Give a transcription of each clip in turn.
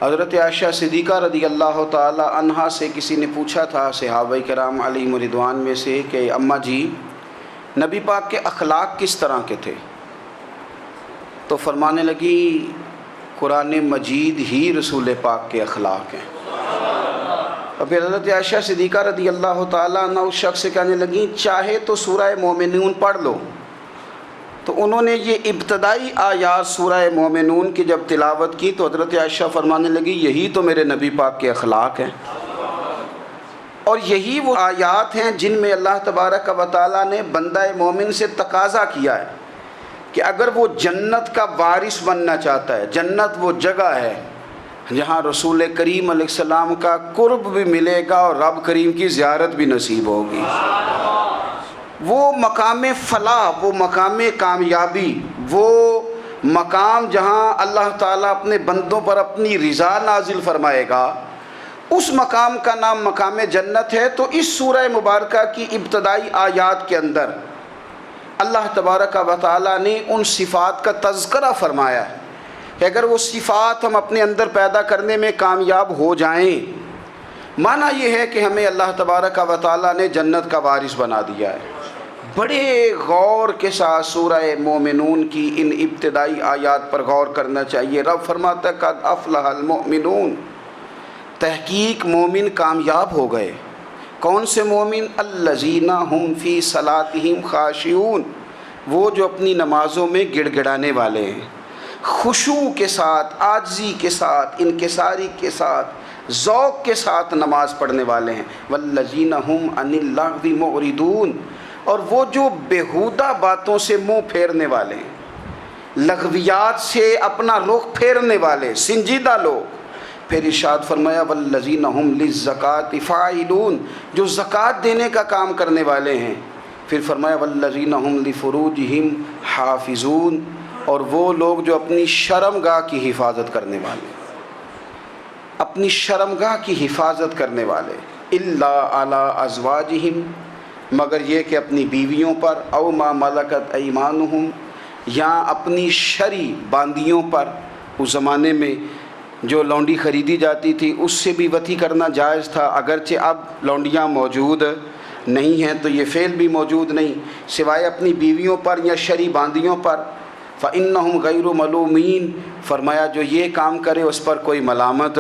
حضرت عائشہ صدیقہ رضی اللہ تعالی عنہا سے کسی نے پوچھا تھا صحابہ کرام علیہم رضوان میں سے کہ اماں جی نبی پاک کے اخلاق کس طرح کے تھے؟ تو فرمانے لگی قرآن مجید ہی رسول پاک کے اخلاق ہیں۔ اور پھر حضرت عائشہ صدیقہ رضی اللہ تعالیٰ عنہ اس شخص سے کہنے لگیں چاہے تو سورہ مومنون پڑھ لو۔ تو انہوں نے یہ ابتدائی آیات سورہ مومنون کی جب تلاوت کی تو حضرت عائشہ فرمانے لگی یہی تو میرے نبی پاک کے اخلاق ہیں، اور یہی وہ آیات ہیں جن میں اللہ تبارک و تعالیٰ نے بندہ مومن سے تقاضا کیا ہے کہ اگر وہ جنت کا وارث بننا چاہتا ہے، جنت وہ جگہ ہے جہاں رسول کریم علیہ السلام کا قرب بھی ملے گا اور رب کریم کی زیارت بھی نصیب ہوگی، وہ مقام فلاح، وہ مقام کامیابی، وہ مقام جہاں اللہ تعالیٰ اپنے بندوں پر اپنی رضا نازل فرمائے گا، اس مقام کا نام مقام جنت ہے۔ تو اس سورہ مبارکہ کی ابتدائی آیات کے اندر اللہ تبارک و تعالیٰ نے ان صفات کا تذکرہ فرمایا ہے کہ اگر وہ صفات ہم اپنے اندر پیدا کرنے میں کامیاب ہو جائیں، معنی یہ ہے کہ ہمیں اللہ تبارک و تعالیٰ نے جنت کا وارث بنا دیا ہے۔ بڑے غور کے ساتھ سورہ مومنون کی ان ابتدائی آیات پر غور کرنا چاہیے۔ رب فرماتا ہے قد افلح المؤمنون، تحقیق مومن کامیاب ہو گئے۔ کون سے مومن؟ الذین هم فی صلاتہم خاشعون، وہ جو اپنی نمازوں میں گڑ گڑانے والے ہیں، خشوع کے ساتھ، عاجزی کے ساتھ، انکساری کے ساتھ، ذوق کے ساتھ نماز پڑھنے والے ہیں۔ والذین هم عن اللغو معرضون، اور وہ جو بیہودہ باتوں سے منہ پھیرنے والے ہیں، لغویات سے اپنا رخ پھیرنے والے، سنجیدہ لوگ۔ پھر ارشاد فرمایا والذین هم للزکاۃ فاعلون، جو زکوٰۃ دینے کا کام کرنے والے ہیں۔ پھر فرمایا والذین هم لفروجہم حافظون، اور وہ لوگ جو اپنی شرمگاہ کی حفاظت کرنے والے، اپنی شرمگاہ کی حفاظت کرنے والے۔ الا علی ازواجہم، مگر یہ کہ اپنی بیویوں پر، او ما ملکت ایمانہم، یا اپنی شرعی باندیوں پر۔ اس زمانے میں جو لونڈی خریدی جاتی تھی اس سے بھی وطی کرنا جائز تھا، اگرچہ اب لونڈیاں موجود نہیں ہیں تو یہ فعل بھی موجود نہیں، سوائے اپنی بیویوں پر یا شرعی باندیوں پر۔ فإنہم غیر ملومین، فرمایا جو یہ کام کرے اس پر کوئی ملامت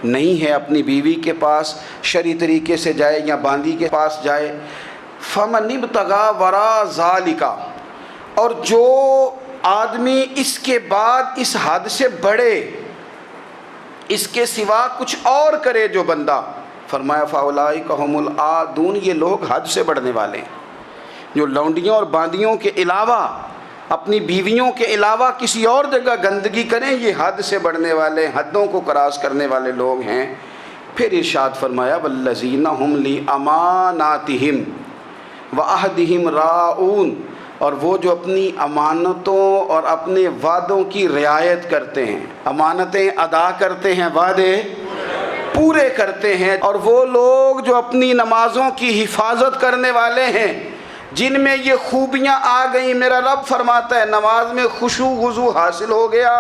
نہیں ہے، اپنی بیوی کے پاس شرعی طریقے سے جائے یا باندی کے پاس جائے۔ فمن ابتغى وراء ذلك، اور جو آدمی اس کے بعد اس حد سے بڑھے، اس کے سوا کچھ اور کرے جو بندہ، فرمایا فاولئک هم العادون، یہ لوگ حد سے بڑھنے والے ہیں۔ جو لونڈیوں اور باندیوں کے علاوہ، اپنی بیویوں کے علاوہ کسی اور جگہ گندگی کریں، یہ حد سے بڑھنے والے، حدوں کو کراس کرنے والے لوگ ہیں۔ پھر ارشاد فرمایا والذین هم لاماناتہم وعہدہم راعون، اور وہ جو اپنی امانتوں اور اپنے وعدوں کی رعایت کرتے ہیں، امانتیں ادا کرتے ہیں، وعدے پورے کرتے ہیں۔ اور وہ لوگ جو اپنی نمازوں کی حفاظت کرنے والے ہیں، جن میں یہ خوبیاں آ گئیں۔ میرا رب فرماتا ہے نماز میں خشوع خضوع حاصل ہو گیا،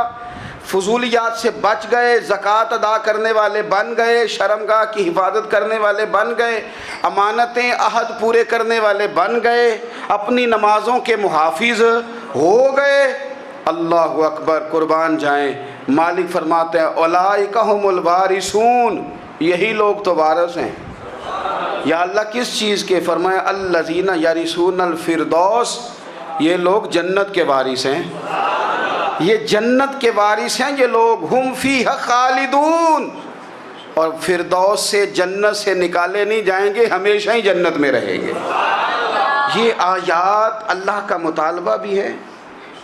فضولیات سے بچ گئے، زکوٰۃ ادا کرنے والے بن گئے، شرمگاہ کی حفاظت کرنے والے بن گئے، امانتیں عہد پورے کرنے والے بن گئے، اپنی نمازوں کے محافظ ہو گئے۔ اللہ اکبر، قربان جائیں۔ مالک فرماتے ہیں اولئک هم الوارثون، یہی لوگ تو وارث ہیں۔ یا اللہ کس چیز کے؟ فرمایا الذین یرثون الفردوس، یہ لوگ جنت کے وارث ہیں، یہ جنت کے وارث ہیں یہ لوگ۔ ہم فیہا خالدون، اور فردوس سے، جنت سے نکالے نہیں جائیں گے، ہمیشہ ہی جنت میں رہیں گے۔ یہ آیات اللہ کا مطالبہ بھی ہے،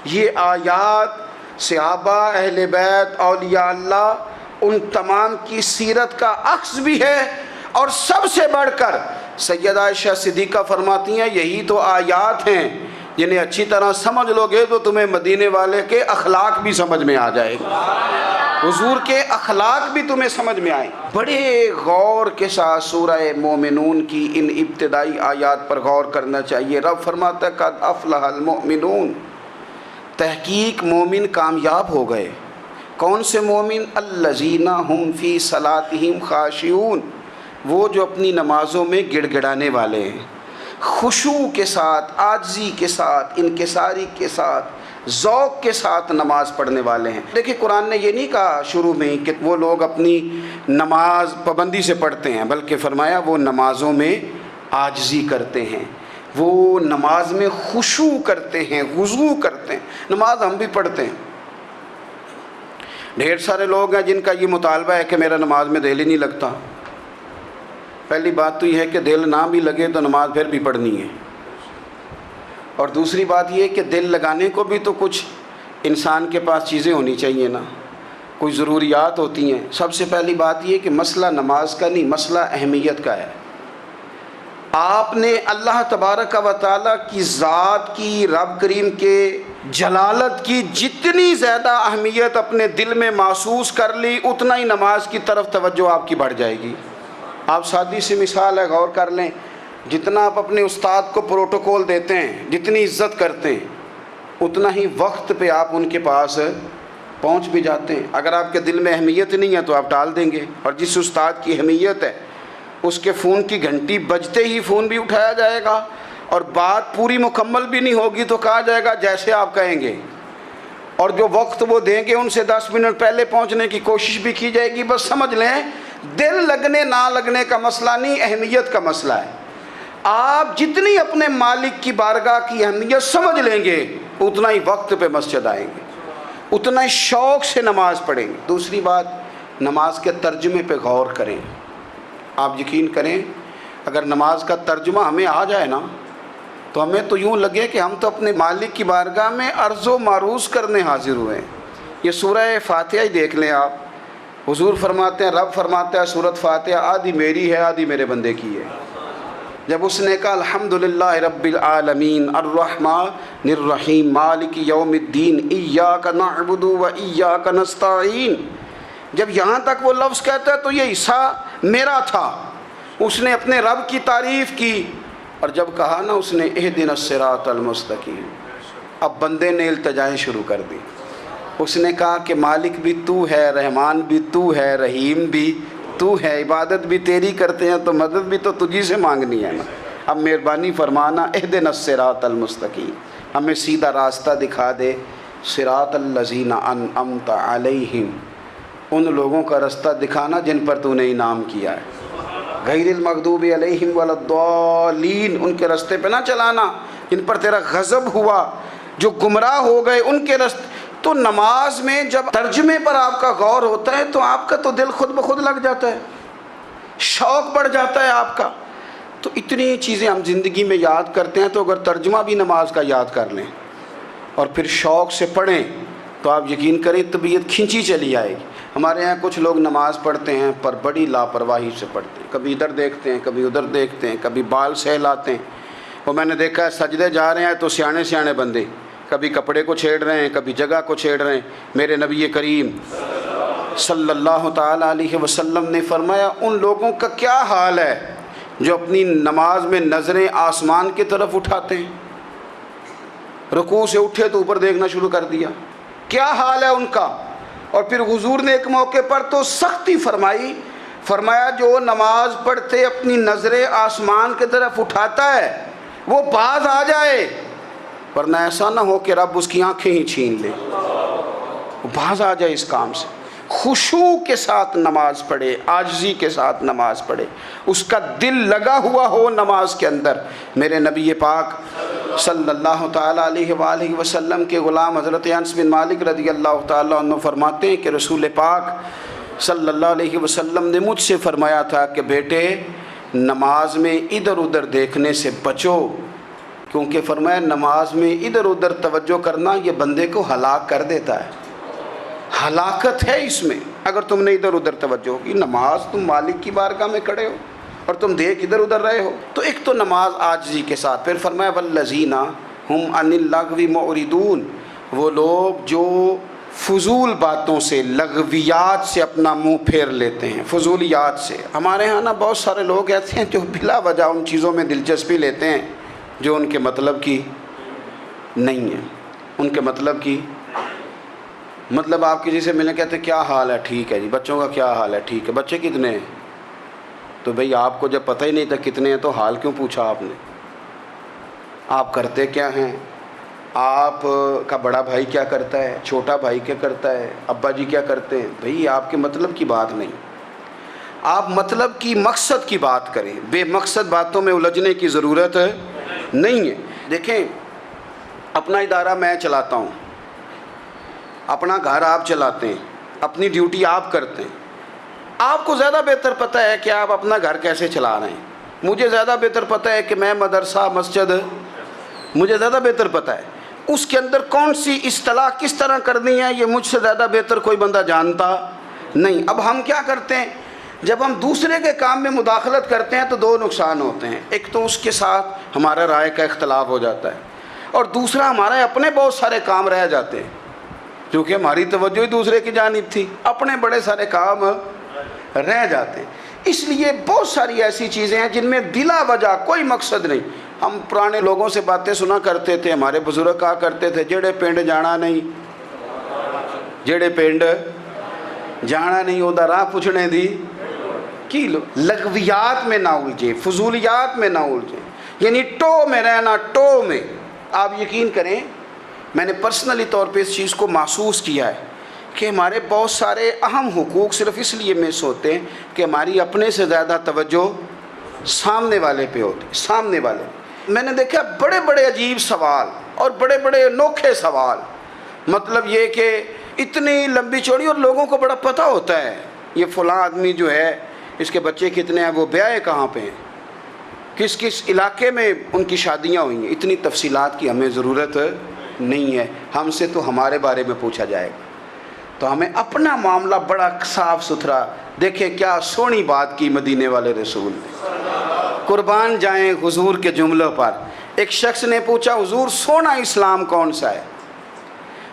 یہ آیات صحابہ، اہل بیت، اولیاء اللہ، ان تمام کی سیرت کا عکس بھی ہے۔ اور سب سے بڑھ کر سیدہ عائشہ صدیقہ فرماتی ہیں یہی تو آیات ہیں جنہیں اچھی طرح سمجھ لو گے تو تمہیں مدینے والے کے اخلاق بھی سمجھ میں آ جائے گا، حضور کے اخلاق بھی تمہیں سمجھ میں آئیں۔ بڑے غور کے ساتھ سورہ مومنون کی ان ابتدائی آیات پر غور کرنا چاہیے۔ رب فرماتا ہے قد افلح المؤمنون، تحقیق مومن کامیاب ہو گئے۔ کون سے مومن؟ الذین هم فی صلاتہم خاشعون، وہ جو اپنی نمازوں میں گڑ گڑانے والے ہیں، خشوع کے ساتھ، عاجزی کے ساتھ، انکساری کے ساتھ، ذوق کے ساتھ نماز پڑھنے والے ہیں۔ دیکھیں قرآن نے یہ نہیں کہا شروع میں کہ وہ لوگ اپنی نماز پابندی سے پڑھتے ہیں، بلکہ فرمایا وہ نمازوں میں عاجزی کرتے ہیں، وہ نماز میں خشوع کرتے ہیں، خضوع کرتے ہیں۔ نماز ہم بھی پڑھتے ہیں، ڈھیر سارے لوگ ہیں جن کا یہ مطالبہ ہے کہ میرا نماز میں دل ہی نہیں لگتا۔ پہلی بات تو یہ ہے کہ دل نہ بھی لگے تو نماز پھر بھی پڑھنی ہے، اور دوسری بات یہ ہے کہ دل لگانے کو بھی تو کچھ انسان کے پاس چیزیں ہونی چاہیے نا، کوئی ضروریات ہوتی ہیں۔ سب سے پہلی بات یہ کہ مسئلہ نماز کا نہیں، مسئلہ اہمیت کا ہے۔ آپ نے اللہ تبارک و تعالیٰ کی ذات کی، رب کریم کے جلالت کی جتنی زیادہ اہمیت اپنے دل میں محسوس کر لی، اتنا ہی نماز کی طرف توجہ آپ کی بڑھ جائے گی۔ آپ سادی سی مثال ہے، غور کر لیں، جتنا آپ اپنے استاد کو پروٹوکول دیتے ہیں، جتنی عزت کرتے ہیں، اتنا ہی وقت پہ آپ ان کے پاس پہنچ بھی جاتے ہیں۔ اگر آپ کے دل میں اہمیت نہیں ہے تو آپ ٹال دیں گے، اور جس استاد کی اہمیت ہے اس کے فون کی گھنٹی بجتے ہی فون بھی اٹھایا جائے گا، اور بات پوری مکمل بھی نہیں ہوگی تو کہا جائے گا جیسے آپ کہیں گے، اور جو وقت وہ دیں گے ان سے 10 منٹ پہلے پہنچنے کی کوشش بھی کی جائے گی۔ بس سمجھ لیں دل لگنے نہ لگنے کا مسئلہ نہیں، اہمیت کا مسئلہ ہے۔ آپ جتنی اپنے مالک کی بارگاہ کی اہمیت سمجھ لیں گے، اتنا ہی وقت پہ مسجد آئیں گے، اتنا ہی شوق سے نماز پڑھیں گے۔ دوسری بات، نماز کے ترجمے پہ غور کریں۔ آپ یقین کریں اگر نماز کا ترجمہ ہمیں آ جائے نا تو ہمیں تو یوں لگے کہ ہم تو اپنے مالک کی بارگاہ میں عرض و معروض کرنے حاضر ہوئے ہیں۔ یہ سورہ فاتحہ ہی دیکھ لیں آپ، حضور فرماتے ہیں، رب فرماتا ہے سورۃ فاتحہ آدھی میری ہے آدھی میرے بندے کی ہے۔ جب اس نے کہا الحمدللہ رب العالمین الرحمن الرحیم مالک یوم الدین ایاک نعبد و ایاک نستعین، جب یہاں تک وہ لفظ کہتا ہے تو یہ حصہ میرا تھا، اس نے اپنے رب کی تعریف کی، اور جب کہا نا اس نے اہدنا الصراط المستقیم، اب بندے نے التجائیں شروع کر دی۔ اس نے کہا کہ مالک بھی تو ہے، رحمان بھی تو ہے، رحیم بھی تو ہے، عبادت بھی تیری کرتے ہیں تو مدد بھی تو تجھی سے مانگنی ہے نا، اب مہربانی فرمانا اہدنا الصراط المستقیم، ہمیں سیدھا راستہ دکھا دے، صراط الذین انعمت علیہم، ان لوگوں کا راستہ دکھانا جن پر تو نے انعام کیا ہے، غیر المغضوب علیہم ولا الضالین، ان کے راستے پہ نہ چلانا جن پر تیرا غضب ہوا، جو گمراہ ہو گئے ان کے راستے۔ تو نماز میں جب ترجمے پر آپ کا غور ہوتا ہے تو آپ کا تو دل خود بخود لگ جاتا ہے، شوق بڑھ جاتا ہے آپ کا۔ تو اتنی چیزیں ہم زندگی میں یاد کرتے ہیں، تو اگر ترجمہ بھی نماز کا یاد کر لیں اور پھر شوق سے پڑھیں تو آپ یقین کریں طبیعت کھنچی چلی آئے گی۔ ہمارے یہاں کچھ لوگ نماز پڑھتے ہیں پر بڑی لاپرواہی سے پڑھتے ہیں، کبھی ادھر دیکھتے ہیں کبھی ادھر دیکھتے ہیں، کبھی بال سہلاتے ہیں۔ وہ میں نے دیکھا ہے سجدے جا رہے ہیں تو سیانے سیانے بندے کبھی کپڑے کو چھیڑ رہے ہیں کبھی جگہ کو چھیڑ رہے ہیں۔ میرے نبی کریم صلی اللہ تعالیٰ علیہ وسلم نے فرمایا ان لوگوں کا کیا حال ہے جو اپنی نماز میں نظریں آسمان کی طرف اٹھاتے ہیں، رکوع سے اٹھے تو اوپر دیکھنا شروع کر دیا، کیا حال ہے ان کا۔ اور پھر حضور نے ایک موقع پر تو سختی فرمائی، فرمایا جو نماز پڑھتے اپنی نظریں آسمان کی طرف اٹھاتا ہے وہ باز آ جائے، ورنہ ایسا نہ ہو کہ رب اس کی آنکھیں ہی چھین لے، وہ باز آ جائے اس کام سے۔ خشوع کے ساتھ نماز پڑھے، عاجزی کے ساتھ نماز پڑھے، اس کا دل لگا ہوا ہو نماز کے اندر۔ میرے نبی پاک صلی اللہ تعالیٰ علیہ وآلہ وسلم کے غلام حضرت انس بن مالک رضی اللہ تعالیٰ عنہ فرماتے ہیں کہ رسول پاک صلی اللہ علیہ وسلم نے مجھ سے فرمایا تھا کہ بیٹے نماز میں ادھر ادھر دیکھنے سے بچو، کیونکہ فرمایا نماز میں ادھر ادھر توجہ کرنا یہ بندے کو ہلاک کر دیتا ہے، ہلاکت ہے اس میں اگر تم نے ادھر ادھر توجہ کی۔ نماز تم مالک کی بارگاہ میں کھڑے ہو اور تم دیکھ ادھر ادھر رہے ہو۔ تو ایک تو نماز عاجزی کے ساتھ، پھر فرمایا والذین ہم عن اللغو معرضون، وہ لوگ جو فضول باتوں سے، لغویات سے اپنا منہ پھیر لیتے ہیں، فضولیات سے۔ ہمارے ہاں نا بہت سارے لوگ ایسے ہیں جو بلا وجہ ان چیزوں میں دلچسپی لیتے ہیں جو ان کے مطلب کی نہیں ہے، ان کے مطلب کی مطلب آپ کسی سے ملیں کہتے ہیں کیا حال ہے؟ ٹھیک ہے جی۔ بچوں کا کیا حال ہے؟ ٹھیک ہے۔ بچے کتنے ہیں؟ تو بھئی آپ کو جب پتہ ہی نہیں تھا کتنے ہیں تو حال کیوں پوچھا آپ نے؟ آپ کرتے کیا ہیں؟ آپ کا بڑا بھائی کیا کرتا ہے؟ چھوٹا بھائی کیا کرتا ہے؟ ابا جی کیا کرتے ہیں؟ بھئی آپ کے مطلب کی بات نہیں، آپ مطلب کی مقصد کی بات کریں، بے مقصد باتوں میں الجھنے کی ضرورت نہیں ہے۔ دیکھیں، اپنا ادارہ میں چلاتا ہوں، اپنا گھر آپ چلاتے ہیں، اپنی ڈیوٹی آپ کرتے ہیں، آپ کو زیادہ بہتر پتہ ہے کہ آپ اپنا گھر کیسے چلا رہے ہیں، مجھے زیادہ بہتر پتہ ہے کہ میں مدرسہ مسجد، مجھے زیادہ بہتر پتہ ہے اس کے اندر کون سی اصطلاح کس طرح کرنی ہے، یہ مجھ سے زیادہ بہتر کوئی بندہ جانتا نہیں۔ اب ہم کیا کرتے ہیں، جب ہم دوسرے کے کام میں مداخلت کرتے ہیں تو دو نقصان ہوتے ہیں، ایک تو اس کے ساتھ ہمارا رائے کا اختلاف ہو جاتا ہے، اور دوسرا ہمارے اپنے بہت سارے کام رہ جاتے ہیں، کیونکہ ہماری توجہ ہی دوسرے کی جانب تھی، اپنے بڑے سارے کام رہ جاتے ہیں۔ اس لیے بہت ساری ایسی چیزیں ہیں جن میں بلا وجہ کوئی مقصد نہیں۔ ہم پرانے لوگوں سے باتیں سنا کرتے تھے، ہمارے بزرگ کہا کرتے تھے جڑے پنڈ جانا نہیں، جڑے پنڈ جانا نہیں اودا راہ پوچھنے دی کی لو۔ لغویات میں نہ الجھیں، فضولیات میں نہ الجھیں، یعنی ٹو میں رہنا، ٹو میں۔ آپ یقین کریں، میں نے پرسنلی طور پہ اس چیز کو محسوس کیا ہے کہ ہمارے بہت سارے اہم حقوق صرف اس لیے مس ہوتے ہیں کہ ہماری اپنے سے زیادہ توجہ سامنے والے پہ ہوتی، سامنے والے۔ میں نے دیکھا بڑے بڑے عجیب سوال اور بڑے بڑے انوکھے سوال، مطلب یہ کہ اتنی لمبی چوڑی، اور لوگوں کو بڑا پتہ ہوتا ہے یہ فلاں آدمی جو ہے اس کے بچے کتنے ہیں، وہ بیاہ کہاں پہ ہیں، کس کس علاقے میں ان کی شادیاں ہوئی ہیں۔ اتنی تفصیلات کی ہمیں ضرورت نہیں ہے، ہم سے تو ہمارے بارے میں پوچھا جائے گا، تو ہمیں اپنا معاملہ بڑا صاف ستھرا۔ دیکھیں کیا سونی بات کی مدینے والے رسول نے، قربان جائیں حضور کے جملوں پر۔ ایک شخص نے پوچھا حضور سونا اسلام کون سا ہے،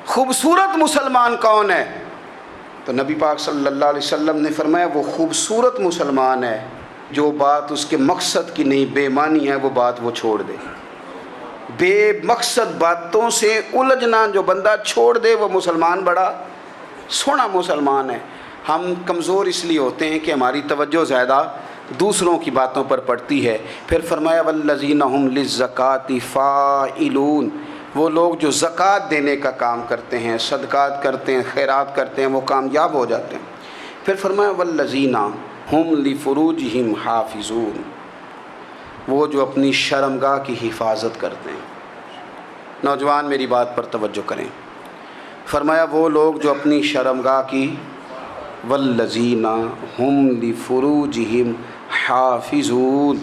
خوبصورت مسلمان کون ہے؟ تو نبی پاک صلی اللہ علیہ وسلم نے فرمایا وہ خوبصورت مسلمان ہے جو بات اس کے مقصد کی نہیں، بے معنی ہے، وہ بات وہ چھوڑ دے۔ بے مقصد باتوں سے الجھنا جو بندہ چھوڑ دے وہ مسلمان بڑا سونا مسلمان ہے۔ ہم کمزور اس لیے ہوتے ہیں کہ ہماری توجہ زیادہ دوسروں کی باتوں پر پڑتی ہے۔ پھر فرمایا والذین ھم للزکاۃ فاعلون، وہ لوگ جو زکوٰۃ دینے کا کام کرتے ہیں، صدقات کرتے ہیں، خیرات کرتے ہیں، وہ کامیاب ہو جاتے ہیں۔ پھر فرمایا والذین ھم لفروجہم حافظون، وہ جو اپنی شرمگاہ کی حفاظت کرتے ہیں۔ نوجوان میری بات پر توجہ کریں، فرمایا وہ لوگ جو اپنی شرمگاہ کی، والذین ھم لفروجہم حافظون،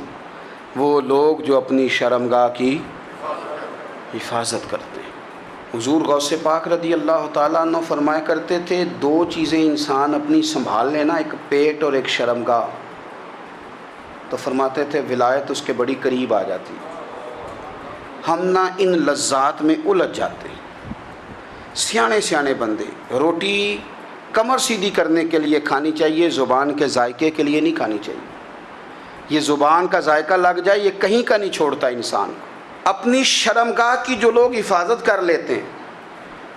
وہ لوگ جو اپنی شرمگاہ کی حفاظت کرتے ہیں۔ حضور غوث پاک رضی اللہ تعالیٰ عنہ فرمایا کرتے تھے دو چیزیں انسان اپنی سنبھال لینا، ایک پیٹ اور ایک شرمگاہ، تو فرماتے تھے ولایت اس کے بڑی قریب آ جاتی۔ ہم نہ ان لذات میں الجھ جاتے ہیں۔ سیانے سیانے بندے روٹی کمر سیدھی کرنے کے لیے کھانی چاہیے، زبان کے ذائقے کے لیے نہیں کھانی چاہیے۔ یہ زبان کا ذائقہ لگ جائے یہ کہیں کا نہیں چھوڑتا انسان۔ اپنی شرمگاہ کی جو لوگ حفاظت کر لیتے ہیں،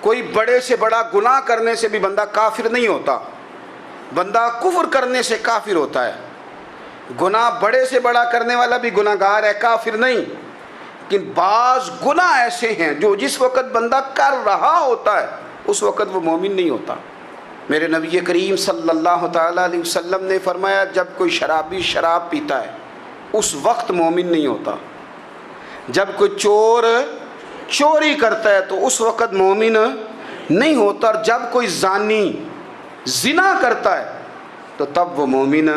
کوئی بڑے سے بڑا گناہ کرنے سے بھی بندہ کافر نہیں ہوتا، بندہ کفر کرنے سے کافر ہوتا ہے۔ گناہ بڑے سے بڑا کرنے والا بھی گناہ گار ہے، کافر نہیں۔ لیکن بعض گناہ ایسے ہیں جو جس وقت بندہ کر رہا ہوتا ہے اس وقت وہ مومن نہیں ہوتا۔ میرے نبی کریم صلی اللہ تعالیٰ علیہ وسلم نے فرمایا جب کوئی شرابی شراب پیتا ہے اس وقت مومن نہیں ہوتا، جب کوئی چور چوری کرتا ہے تو اس وقت مومن نہیں ہوتا، اور جب کوئی زانی زنا کرتا ہے تو تب وہ مومن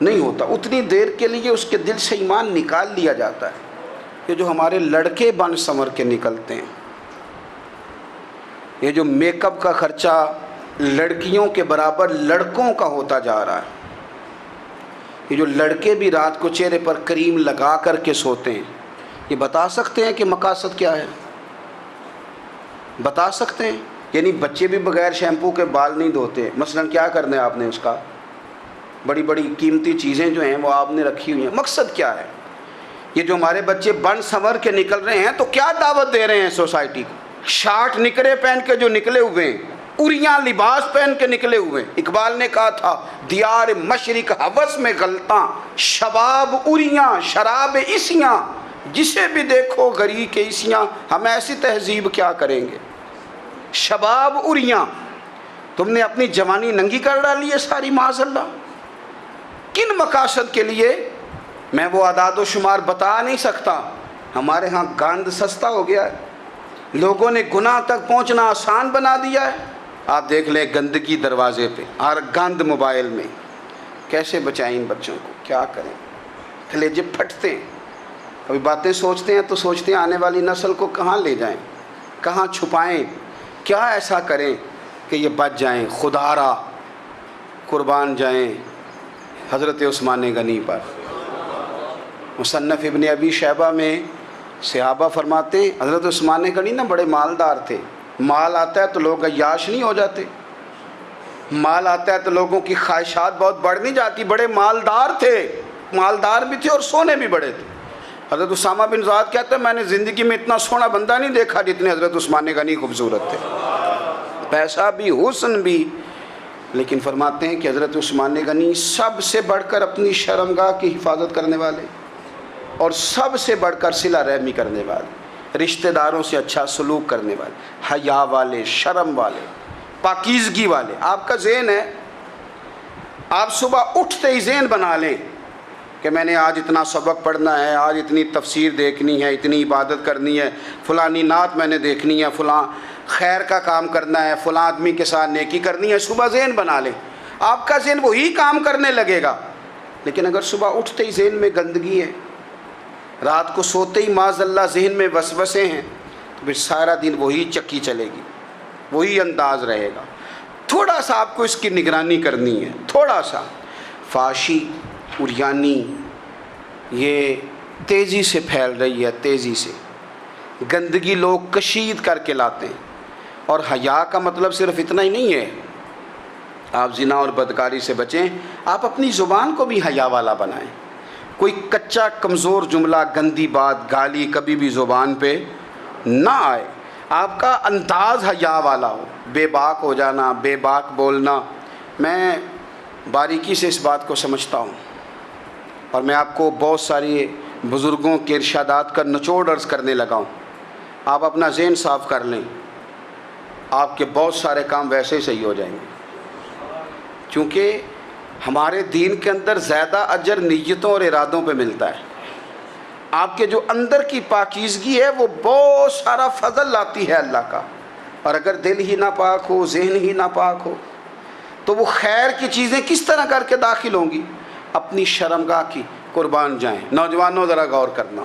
نہیں ہوتا۔ اتنی دیر کے لیے اس کے دل سے ایمان نکال لیا جاتا ہے۔ یہ جو ہمارے لڑکے بن سنور کے نکلتے ہیں، یہ جو میک اپ کا خرچہ لڑکیوں کے برابر لڑکوں کا ہوتا جا رہا ہے، یہ جو لڑکے بھی رات کو چہرے پر کریم لگا کر کے سوتے ہیں، یہ بتا سکتے ہیں کہ مقاصد کیا ہے؟ بتا سکتے ہیں؟ یعنی بچے بھی بغیر شیمپو کے بال نہیں دھوتے، مثلا کیا کرنا ہے آپ نے اس کا؟ بڑی بڑی قیمتی چیزیں جو ہیں وہ آپ نے رکھی ہوئی ہیں، مقصد کیا ہے؟ یہ جو ہمارے بچے بن سنور کے نکل رہے ہیں تو کیا دعوت دے رہے ہیں سوسائٹی کو؟ شارٹ نکرے پہن کے جو نکلے ہوئے ہیں اریاں لباس پہن کے نکلے ہوئے. اقبال نے کہا تھا دیار مشرق ہوس میں غلطاں، شباب اریاں شراب اسیاں، جسے بھی دیکھو غری کے اسیاں. ہم ایسی تہذیب کیا کریں گے؟ شباب اریاں، تم نے اپنی جوانی ننگی کر ڈالی ہے ساری معاذ اللہ. کن مقاصد کے لیے؟ میں وہ اعداد و شمار بتا نہیں سکتا. ہمارے ہاں گند سستا ہو گیا ہے، لوگوں نے گناہ تک پہنچنا آسان بنا دیا ہے. آپ دیکھ لیں گندگی دروازے پہ اور گند موبائل میں. کیسے بچائیں ان بچوں کو؟ کیا کریں؟ کلیجے پھٹتے ہیں. کبھی باتیں سوچتے ہیں تو سوچتے ہیں آنے والی نسل کو کہاں لے جائیں، کہاں چھپائیں، کیا ایسا کریں کہ یہ بچ جائیں. خدا را قربان جائیں حضرت عثمان غنی پر. مصنف ابن ابی شیبہ میں صحابہ فرماتے ہیں حضرت عثمان غنی نا بڑے مالدار تھے. مال آتا ہے تو لوگ عیاش نہیں ہو جاتے، مال آتا ہے تو لوگوں کی خواہشات بہت بڑھ نہیں جاتی. بڑے مالدار تھے، مالدار بھی تھے اور سونے بھی بڑے تھے. حضرت اسامہ بن زید کہتے ہیں میں نے زندگی میں اتنا سونا بندہ نہیں دیکھا جتنے حضرت عثمان غنی خوبصورت تھے. پیسہ بھی حسن بھی. لیکن فرماتے ہیں کہ حضرت عثمان غنی سب سے بڑھ کر اپنی شرمگاہ کی حفاظت کرنے والے اور سب سے بڑھ کر صلہ رحمی کرنے والے، رشتہ داروں سے اچھا سلوک کرنے والے، حیا والے، شرم والے، پاکیزگی والے. آپ کا ذہن ہے، آپ صبح اٹھتے ہی ذہن بنا لیں کہ میں نے آج اتنا سبق پڑھنا ہے، آج اتنی تفسیر دیکھنی ہے، اتنی عبادت کرنی ہے، فلانی نعت میں نے دیکھنی ہے، فلاں خیر کا کام کرنا ہے، فلاں آدمی کے ساتھ نیکی کرنی ہے. صبح ذہن بنا لیں، آپ کا ذہن وہی کام کرنے لگے گا. لیکن اگر صبح اٹھتے ہی ذہن میں گندگی ہے، رات کو سوتے ہی معاذ اللہ ذہن میں وسوسے ہیں، تو پھر سارا دن وہی چکی چلے گی، وہی انداز رہے گا. تھوڑا سا آپ کو اس کی نگرانی کرنی ہے. تھوڑا سا فحاشی اریانی یہ تیزی سے پھیل رہی ہے، تیزی سے گندگی لوگ کشید کر کے لاتے ہیں. اور حیا کا مطلب صرف اتنا ہی نہیں ہے آپ زنا اور بدکاری سے بچیں، آپ اپنی زبان کو بھی حیا والا بنائیں. کوئی کچا کمزور جملہ، گندی بات، گالی کبھی بھی زبان پہ نہ آئے. آپ کا انداز حیا والا ہو. بے باک ہو جانا، بے باک بولنا، میں باریکی سے اس بات کو سمجھتا ہوں اور میں آپ کو بہت ساری بزرگوں کے ارشادات کا نچوڑ عرض کرنے لگا ہوں. آپ اپنا ذہن صاف کر لیں، آپ کے بہت سارے کام ویسے ہی صحیح ہو جائیں گے. چونکہ ہمارے دین کے اندر زیادہ اجر نیتوں اور ارادوں پہ ملتا ہے. آپ کے جو اندر کی پاکیزگی ہے وہ بہت سارا فضل لاتی ہے اللہ کا. اور اگر دل ہی نہ پاک ہو، ذہن ہی نہ پاک ہو، تو وہ خیر کی چیزیں کس طرح کر کے داخل ہوں گی؟ اپنی شرمگاہ کی قربان جائیں. نوجوانوں ذرا غور کرنا.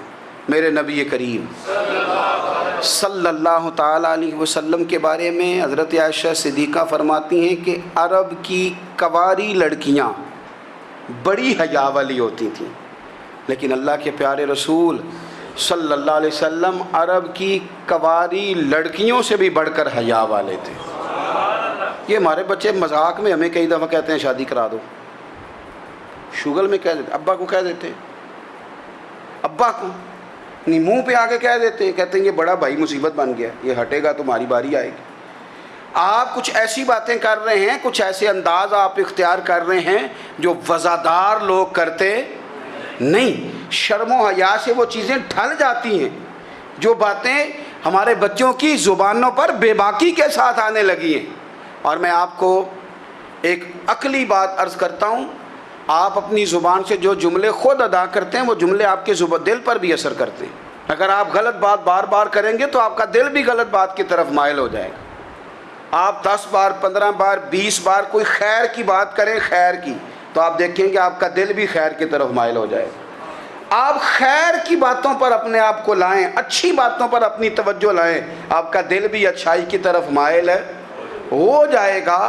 میرے نبی کریم صلی اللہ تعالیٰ علیہ وسلم کے بارے میں حضرت عائشہ صدیقہ فرماتی ہیں کہ عرب کی کنواری لڑکیاں بڑی حیا والی ہوتی تھیں، لیکن اللہ کے پیارے رسول صلی اللہ علیہ وسلم عرب کی کنواری لڑکیوں سے بھی بڑھ کر حیا والے تھے. یہ ہمارے بچے مذاق میں ہمیں کئی دفعہ کہتے ہیں شادی کرا دو، شوگل میں کہہ دیتے، ابا کو کہہ دیتے، ابا کو نہیں منہ پہ آگے کہہ دیتے ہیں، کہتے ہیں یہ بڑا بھائی مصیبت بن گیا، یہ ہٹے گا تمہاری باری آئے گی. آپ کچھ ایسی باتیں کر رہے ہیں، کچھ ایسے انداز آپ اختیار کر رہے ہیں جو وزادار لوگ کرتے نہیں. شرم و حیا سے وہ چیزیں ڈھل جاتی ہیں جو باتیں ہمارے بچوں کی زبانوں پر بے باکی کے ساتھ آنے لگی ہیں. اور میں آپ کو ایک عقلی بات عرض کرتا ہوں، آپ اپنی زبان سے جو جملے خود ادا کرتے ہیں وہ جملے آپ کے دل پر بھی اثر کرتے ہیں. اگر آپ غلط بات بار بار کریں گے تو آپ کا دل بھی غلط بات کی طرف مائل ہو جائے گا. آپ 10 بار 15 بار 20 بار کوئی خیر کی بات کریں، خیر کی، تو آپ دیکھیں گے آپ کا دل بھی خیر کی طرف مائل ہو جائے گا. آپ خیر کی باتوں پر اپنے آپ کو لائیں، اچھی باتوں پر اپنی توجہ لائیں، آپ کا دل بھی اچھائی کی طرف مائل ہو جائے گا.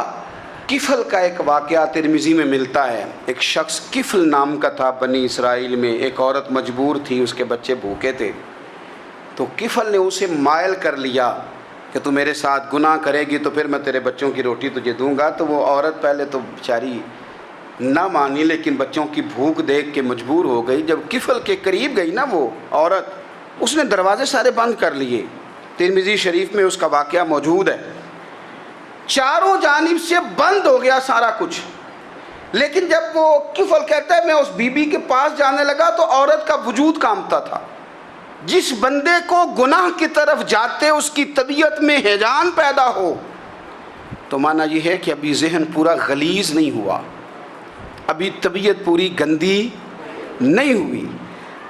کفل کا ایک واقعہ ترمذی میں ملتا ہے. ایک شخص کفل نام کا تھا بنی اسرائیل میں. ایک عورت مجبور تھی، اس کے بچے بھوکے تھے، تو کفل نے اسے مائل کر لیا کہ تو میرے ساتھ گناہ کرے گی تو پھر میں تیرے بچوں کی روٹی تجھے دوں گا. تو وہ عورت پہلے تو بیچاری نہ مانی، لیکن بچوں کی بھوک دیکھ کے مجبور ہو گئی. جب کفل کے قریب گئی نا وہ عورت، اس نے دروازے سارے بند کر لیے. ترمذی شریف میں اس کا واقعہ موجود ہے. چاروں جانب سے بند ہو گیا سارا کچھ. لیکن جب وہ کفل کہتا ہے میں اس بی بی کے پاس جانے لگا تو عورت کا وجود کانپتا تھا. جس بندے کو گناہ کی طرف جاتے اس کی طبیعت میں ہیجان پیدا ہو تو معنی یہ ہے کہ ابھی ذہن پورا غلیظ نہیں ہوا, ابھی طبیعت پوری گندی نہیں ہوئی,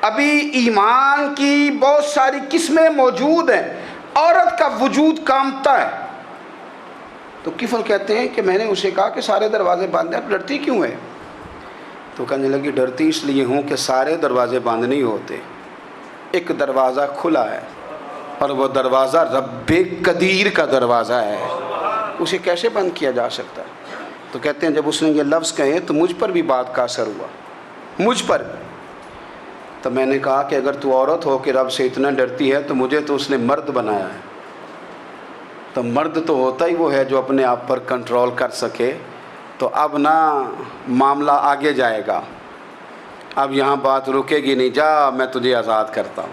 ابھی ایمان کی بہت ساری قسمیں موجود ہیں, عورت کا وجود کانپتا ہے. تو کفل کہتے ہیں کہ میں نے اسے کہا کہ سارے دروازے باندھ دیں, ڈرتی کیوں ہے؟ تو کہنے لگی ڈرتی اس لیے ہوں کہ سارے دروازے بند نہیں ہوتے, ایک دروازہ کھلا ہے اور وہ دروازہ رب قدیر کا دروازہ ہے, اسے کیسے بند کیا جا سکتا ہے؟ تو کہتے ہیں جب اس نے یہ لفظ کہے تو مجھ پر بھی بات کا اثر ہوا, مجھ پر. تو میں نے کہا کہ اگر تو عورت ہو کہ رب سے اتنا ڈرتی ہے تو مجھے تو اس نے مرد بنایا ہے, تو مرد تو ہوتا ہی وہ ہے جو اپنے آپ پر کنٹرول کر سکے. تو اب نہ معاملہ آگے جائے گا, اب یہاں بات رکے گی نہیں, جا میں تجھے آزاد کرتا ہوں.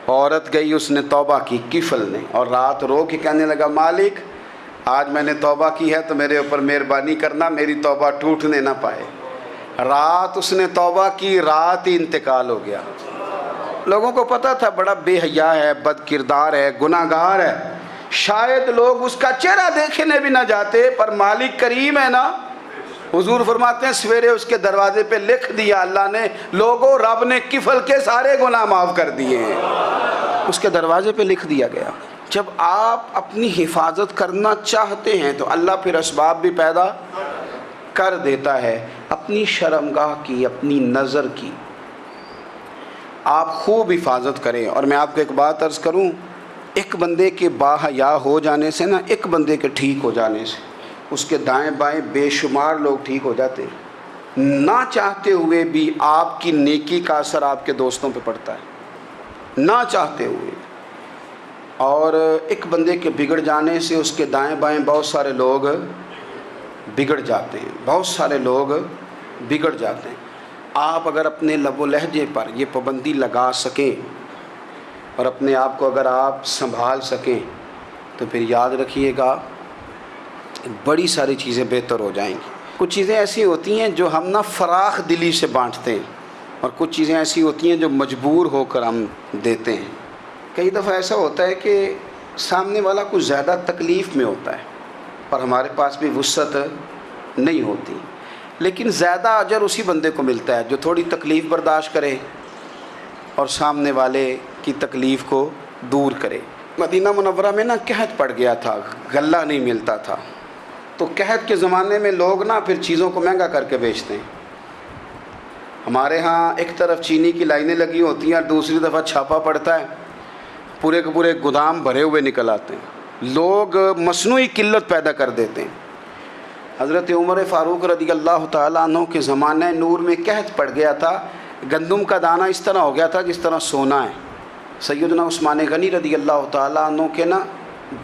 عورت گئی, اس نے توبہ کی کفل نے, اور رات رو کے کہنے لگا مالک آج میں نے توبہ کی ہے تو میرے اوپر مہربانی کرنا, میری توبہ ٹوٹنے نہ پائے. رات اس نے توبہ کی, رات ہی انتقال ہو گیا. لوگوں کو پتہ تھا بڑا بے حیا ہے, بد کردار ہے, گناہ گار ہے, شاید لوگ اس کا چہرہ دیکھنے بھی نہ جاتے, پر مالک کریم ہے نا. حضور فرماتے ہیں سویرے اس کے دروازے پہ لکھ دیا اللہ نے, لوگوں رب نے کفل کے سارے گناہ معاف کر دیے ہیں. اس کے دروازے پہ لکھ دیا گیا. جب آپ اپنی حفاظت کرنا چاہتے ہیں تو اللہ پھر اسباب بھی پیدا کر دیتا ہے. اپنی شرمگاہ کی, اپنی نظر کی آپ خوب حفاظت کریں. اور میں آپ کو ایک بات عرض کروں, ایک بندے کے باحیا ہو جانے سے نا, ایک بندے کے ٹھیک ہو جانے سے اس کے دائیں بائیں بے شمار لوگ ٹھیک ہو جاتے ہیں. نہ چاہتے ہوئے بھی آپ کی نیکی کا اثر آپ کے دوستوں پہ پڑتا ہے, نہ چاہتے ہوئے. اور ایک بندے کے بگڑ جانے سے اس کے دائیں بائیں بہت سارے لوگ بگڑ جاتے ہیں, بہت سارے لوگ بگڑ جاتے ہیں. آپ اگر اپنے لب و لہجے پر یہ پابندی لگا سکیں اور اپنے آپ کو اگر آپ سنبھال سکیں تو پھر یاد رکھیے گا بڑی ساری چیزیں بہتر ہو جائیں گی. کچھ چیزیں ایسی ہوتی ہیں جو ہم نہ فراخ دلی سے بانٹتے ہیں, اور کچھ چیزیں ایسی ہوتی ہیں جو مجبور ہو کر ہم دیتے ہیں. کئی دفعہ ایسا ہوتا ہے کہ سامنے والا کچھ زیادہ تکلیف میں ہوتا ہے پر ہمارے پاس بھی وسعت نہیں ہوتی, لیکن زیادہ اجر اسی بندے کو ملتا ہے جو تھوڑی تکلیف برداشت کرے اور سامنے والے کی تکلیف کو دور کرے. مدینہ منورہ میں نا قحط پڑ گیا تھا, غلہ نہیں ملتا تھا. تو قحط کے زمانے میں لوگ نا پھر چیزوں کو مہنگا کر کے بیچتے ہیں. ہمارے ہاں ایک طرف چینی کی لائنیں لگی ہوتی ہیں اور دوسری دفعہ چھاپا پڑتا ہے, پورے کے پورے گودام بھرے ہوئے نکل آتے ہیں. لوگ مصنوعی قلت پیدا کر دیتے ہیں. حضرت عمر فاروق رضی اللہ تعالیٰ عنہ کے زمانہ نور میں قحط پڑ گیا تھا. گندم کا دانہ اس طرح ہو گیا تھا جس طرح سونا ہے. سیدنا عثمان غنی رضی اللہ تعالیٰ عنہ کے نا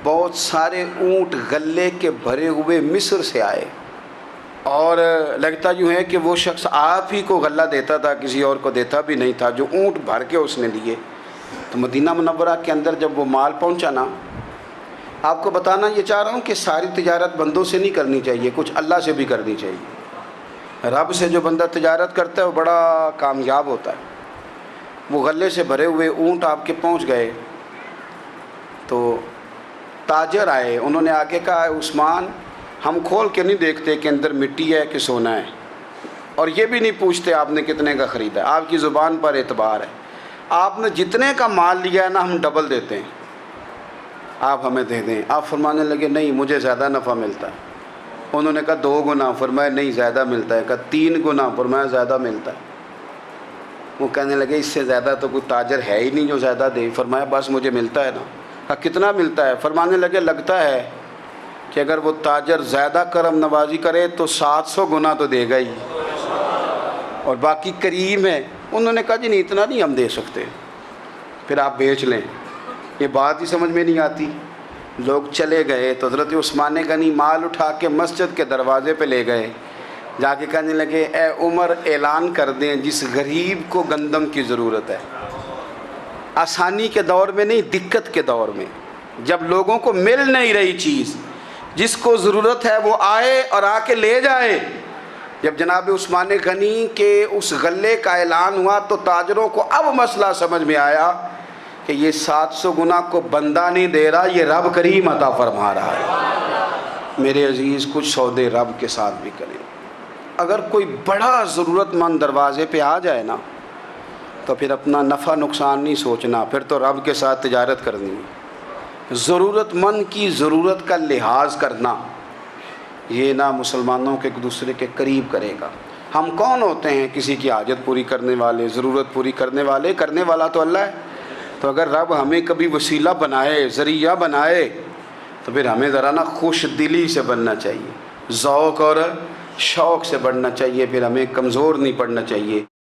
بہت سارے اونٹ غلے کے بھرے ہوئے مصر سے آئے, اور لگتا یوں ہے کہ وہ شخص آپ ہی کو غلہ دیتا تھا, کسی اور کو دیتا بھی نہیں تھا, جو اونٹ بھر کے اس نے لیے. تو مدینہ منورہ کے اندر جب وہ مال پہنچا نا, آپ کو بتانا یہ چاہ رہا ہوں کہ ساری تجارت بندوں سے نہیں کرنی چاہیے, کچھ اللہ سے بھی کرنی چاہیے. رب سے جو بندہ تجارت کرتا ہے وہ بڑا کامیاب ہوتا ہے. وہ غلے سے بھرے ہوئے اونٹ آپ کے پہنچ گئے تو تاجر آئے, انہوں نے آگے کہا عثمان ہم کھول کے نہیں دیکھتے کہ اندر مٹی ہے کہ سونا ہے, اور یہ بھی نہیں پوچھتے آپ نے کتنے کا خریدا ہے, آپ کی زبان پر اعتبار ہے. آپ نے جتنے کا مال لیا ہے نا ہم ڈبل دیتے ہیں, آپ ہمیں دے دیں. آپ فرمانے لگے نہیں مجھے زیادہ نفع ملتا ہے. انہوں نے کہا 2 گنا, فرمایا نہیں زیادہ ملتا ہے. کہا 3 گنا, فرمایا زیادہ ملتا ہے. وہ کہنے لگے اس سے زیادہ تو کوئی تاجر ہے ہی نہیں جو زیادہ دے. فرمایا بس مجھے ملتا ہے نا. کہا کتنا ملتا ہے؟ فرمانے لگے لگتا ہے کہ اگر وہ تاجر زیادہ کرم نوازی کرے تو 700 گنا تو دے گا ہی, اور باقی کریم ہے. انہوں نے کہا جی نہیں اتنا نہیں ہم دے سکتے, پھر آپ بیچ لیں. یہ بات ہی سمجھ میں نہیں آتی. لوگ چلے گئے تو حضرت عثمان غنی مال اٹھا کے مسجد کے دروازے پہ لے گئے. جا کے کہنے لگے اے عمر اعلان کر دیں جس غریب کو گندم کی ضرورت ہے, آسانی کے دور میں نہیں دقت کے دور میں, جب لوگوں کو مل نہیں رہی چیز, جس کو ضرورت ہے وہ آئے اور آ کے لے جائے۔ جب جناب عثمان غنی کے اس غلے کا اعلان ہوا تو تاجروں کو اب مسئلہ سمجھ میں آیا کہ یہ 700 گنا کو بندہ نہیں دے رہا، یہ رب کریم عطا فرما رہا ہے۔ میرے عزیز، کچھ سودے رب کے ساتھ بھی کریں۔ اگر کوئی بڑا ضرورت مند دروازے پہ آ جائے نا تو پھر اپنا نفع نقصان نہیں سوچنا، پھر تو رب کے ساتھ تجارت کرنی ہے۔ ضرورت مند کی ضرورت کا لحاظ کرنا، یہ نہ مسلمانوں کے ایک دوسرے کے قریب کرے گا۔ ہم کون ہوتے ہیں کسی کی حاجت پوری کرنے والے، ضرورت پوری کرنے والے؟ کرنے والا تو اللہ ہے۔ تو اگر رب ہمیں کبھی وسیلہ بنائے، ذریعہ بنائے، تو پھر ہمیں ذرا نا خوش دلی سے بننا چاہیے، ذوق اور شوق سے بڑھنا چاہیے، پھر ہمیں کمزور نہیں پڑنا چاہیے۔